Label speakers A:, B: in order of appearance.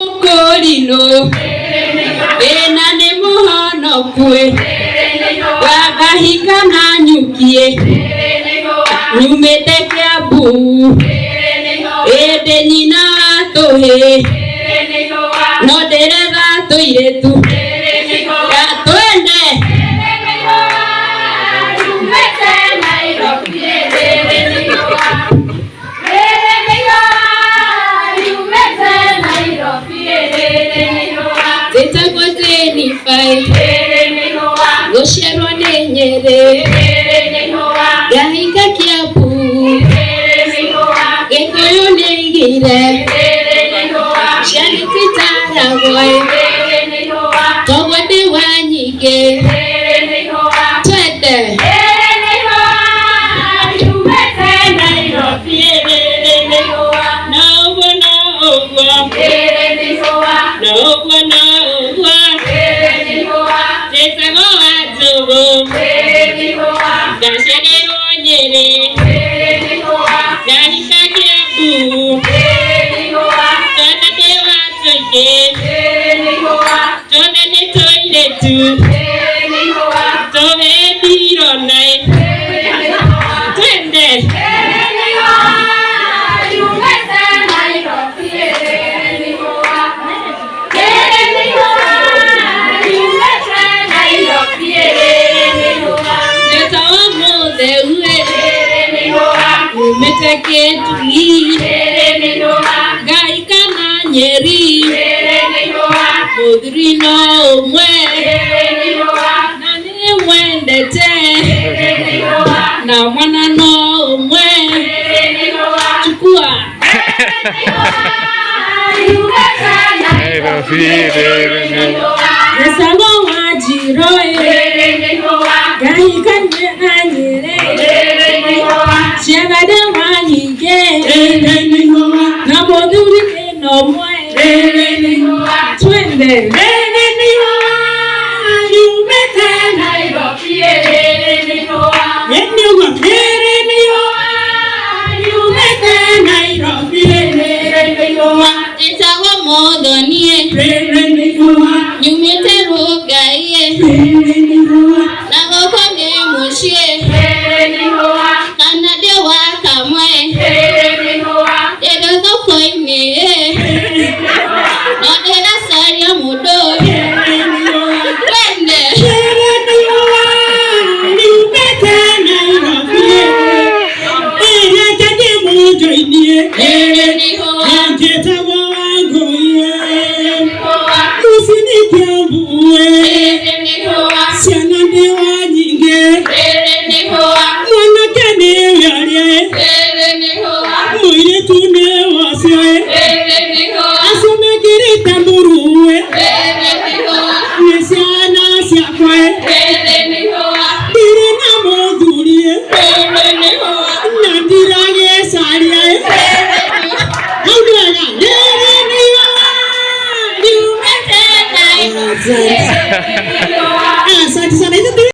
A: Kolino ena ne mohono kwe wagahika na nyukie nyumete Kiambu ende nyina tohe no nderega toiretu twende Gosherwa ne Nyeri gahika Kiambu Gikuyu ne igire ciana citaragwo togode wa nyingi twende Gahika na Nyeri Mudrino mwe nani wendete na mwana no mwe chukua Nesango wajiroe Gahika na Nyeri Siagade wanyige na moduri no mwe twende Esawa modonie nyumete rogaye na gokonge mushie kanade wa kamwe dedo to koine no deda saria mudo twende Asante sana.